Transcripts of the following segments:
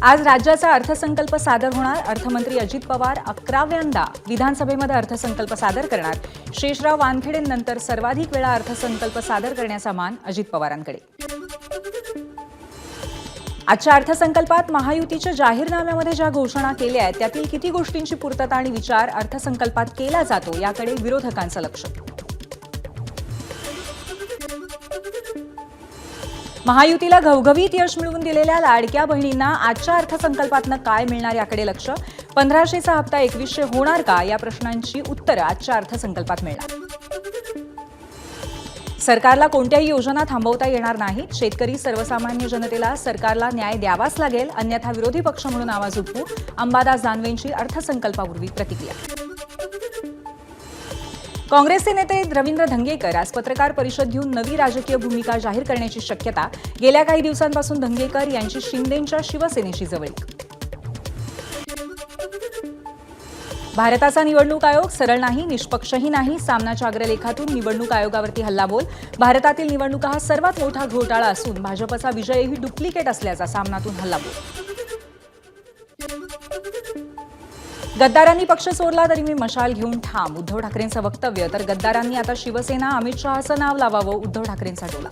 आज राज्याचा अर्थसंकल्प सादर होणार. अर्थमंत्री अजित पवार 11व्यांदा विधानसभेमध्ये अर्थसंकल्प सादर करणार. शेषराव वानखेडेंनंतर सर्वाधिक वेळा अर्थसंकल्प सादर करण्याचा मान अजित पवारांकडे. आजच्या अर्थसंकल्पात महायुतीच्या जाहीरनाम्यामध्ये ज्या घोषणा केल्या आहेत त्यातील किती गोष्टींची पूर्तता आणि विचार अर्थसंकल्पात केला जातो याकडे विरोधकांचं लक्ष. महायुतीला घवघवीत यश मिळवून दिलेल्या लाडक्या बहिणींना आजच्या अर्थसंकल्पातनं काय मिळणार याकडे लक्ष. 1500चा हप्ता 2100 होणार का या प्रश्नांची उत्तरं आजच्या अर्थसंकल्पात मिळणार. सरकारला कोणत्याही योजना थांबवता येणार नाहीत. शेतकरी सर्वसामान्य जनतेला सरकारला न्याय द्यावाच लागेल, अन्यथा विरोधी पक्ष म्हणून आवाज उठवू. अंबादास दानवेंची अर्थसंकल्पापूर्वी प्रतिक्रिया. काँग्रेसचे नेते रवींद्र धंगेकर आज पत्रकार परिषद घेऊन नवी राजकीय भूमिका जाहीर करण्याची शक्यता. गेल्या काही दिवसांपासून धंगेकर यांची शिंदेंच्या शिवसेनेशी जवळीक. भारताचा निवडणूक आयोग सरळ नाही, निष्पक्षही नाही. सामनाच्या अग्रलेखातून निवडणूक आयोगावरती हल्लाबोल. भारतातील निवडणुका हा सर्वात मोठा घोटाळा असून भाजपचा विजयही डुप्लिकेट असल्याचा सामनातून हल्लाबोल. गद्दारांनी पक्ष सोडला तरी मी मशाल घेऊन ठाम. उद्धव ठाकरेंचं वक्तव्य. तर गद्दारांनी आता शिवसेना अमित शहाचं नाव लावावं, उद्धव ठाकरेंचा टोला.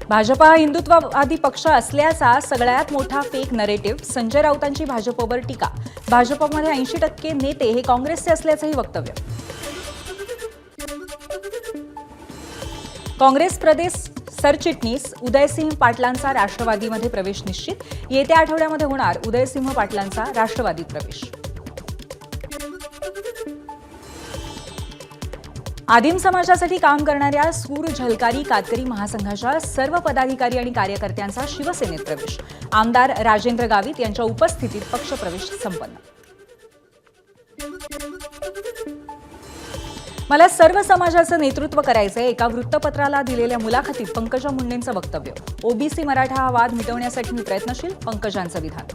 भाजप हा हिंदुत्ववादी पक्ष असल्याचा सगळ्यात मोठा फेक नरेटिव्ह. संजय राऊतांची भाजपवर टीका. भाजपमध्ये 80% नेते हे काँग्रेसचे असल्याचंही वक्तव्य. काँग्रेस प्रदेश सरचिटणीस उदयसिंह पाटलांचा राष्ट्रवादीमध्ये प्रवेश निश्चित. येत्या आठवड्यामध्ये होणार उदयसिंह पाटलांचा राष्ट्रवादीत प्रवेश. आदिम समाजासाठी काम करणाऱ्या सूर झलकारी कातकरी महासंघाच्या सर्व पदाधिकारी आणि कार्यकर्त्यांचा शिवसेनेत प्रवेश. आमदार राजेंद्र गावित यांच्या उपस्थितीत पक्षप्रवेश संपन्न. मला सर्व समाजाचं नेतृत्व करायचंय. एका वृत्तपत्राला दिलेल्या मुलाखतीत पंकजा मुंडेंचं वक्तव्य. ओबीसी मराठा हा वाद मिटवण्यासाठी मी प्रयत्नशील, पंकजांचं विधान.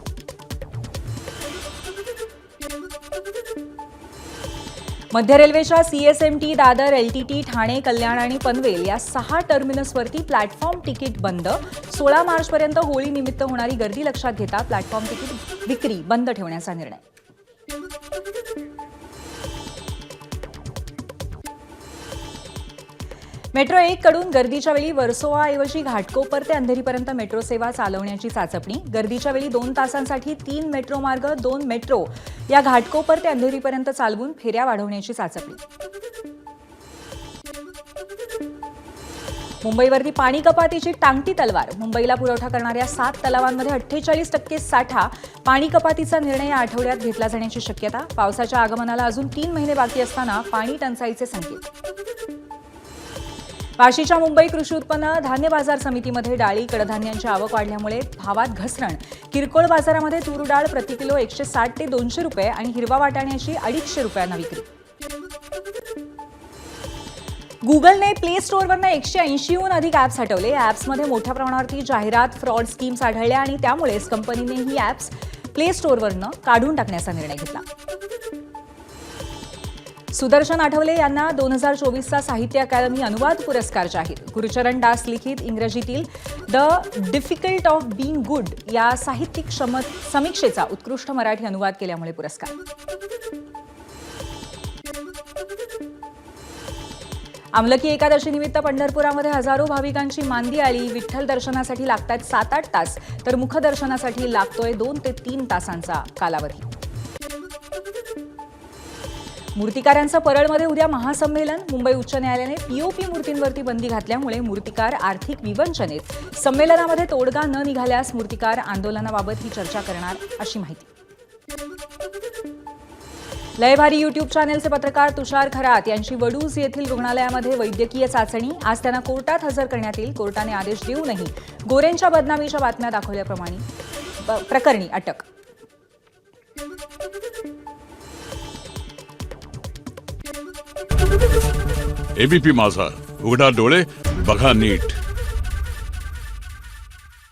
मध्य रेल्वेच्या सीएसएमटी, दादर, एलटीटी, ठाणे, कल्याण आणि पनवेल या 6 टर्मिनसवरती प्लॅटफॉर्म तिकीट बंद. 16 मार्चपर्यंत होळीनिमित्त होणारी गर्दी लक्षात घेता प्लॅटफॉर्म तिकीट विक्री बंद ठेवण्याचा निर्णय. मेट्रो 1 कडून गर्दीच्या वेळी वर्सोवाऐवजी घाटकोपर ते अंधेरीपर्यंत मेट्रो सेवा चालवण्याची चाचपणी. गर्दीच्या वेळी 2 तासांसाठी 3 मेट्रो मार्ग, 2 मेट्रो या घाटकोपर ते अंधेरीपर्यंत चालवून फेऱ्या वाढवण्याची चाचपणी. मुंबईवरती पाणी कपातीची टांगती तलवार. मुंबईला पुरवठा करणाऱ्या 7 तलावांमध्ये 48% साठा. पाणी कपातीचा निर्णय या आठवड्यात घेतला जाण्याची शक्यता. पावसाच्या आगमनाला अजून 3 महिने बाकी असताना पाणी टंचाईचे संकेत. वाशीच्या मुंबई कृषी उत्पन्न धान्य बाजार समितीमध्ये डाळी, कडधान्यांची आवक वाढल्यामुळे भावात घसरण. किरकोळ बाजारामध्ये तूर डाळ प्रति किलो 160 ते 200 रुपये आणि हिरवा वाटाण्याची 250 रुपयांना विक्री. गुगलने प्ले स्टोअरवरनं 180हून अधिक ॲप्स हटवले. या ॲप्समध्ये मोठ्या प्रमाणावरती जाहिरात, फ्रॉड स्कीम्स आढळल्या आणि त्यामुळेच कंपनीने ही ॲप्स प्ले स्टोअरवरनं काढून टाकण्याचा निर्णय घेतला. सुदर्शन आठवले यांना 2024चा साहित्य अकादमी अनुवाद पुरस्कार जाहीर. गुरुचरण दास लिखित इंग्रजीतील the difficult of being good या साहित्यिक समीक्षेचा उत्कृष्ट मराठी अनुवाद केल्यामुळे पुरस्कार. आमलकी एकादशी निमित्त पंढरपुरामध्ये हजारो भाविकांची मांदी आली. विठ्ठल दर्शनासाठी लागतात 7-8 तास तर मुखदर्शनासाठी लागतोय 2 ते 3 तासांचा कालावधी. मूर्तिकारांचं परळमध्ये उद्या महासंमेलन. मुंबई उच्च न्यायालयाने पीओपी मूर्तींवरती बंदी घातल्यामुळे मूर्तिकार आर्थिक विवंचनेत. संमेलनामध्ये तोडगा न निघाल्यास मूर्तिकार आंदोलनाबाबत ही चर्चा करणार अशी माहिती. लयभारी युट्यूब चॅनेलचे पत्रकार तुषार खरात यांची वडूज येथील रुग्णालयामध्ये वैद्यकीय चाचणी. आज त्यांना कोर्टात हजर करण्यात येईल. कोर्टाने आदेश देऊनही गोरेंच्या बदनामीच्या बातम्या दाखवल्याप्रमाणे प्रकरणी अटक. एबीपी माझा, उघडा डोळे बघा नीट.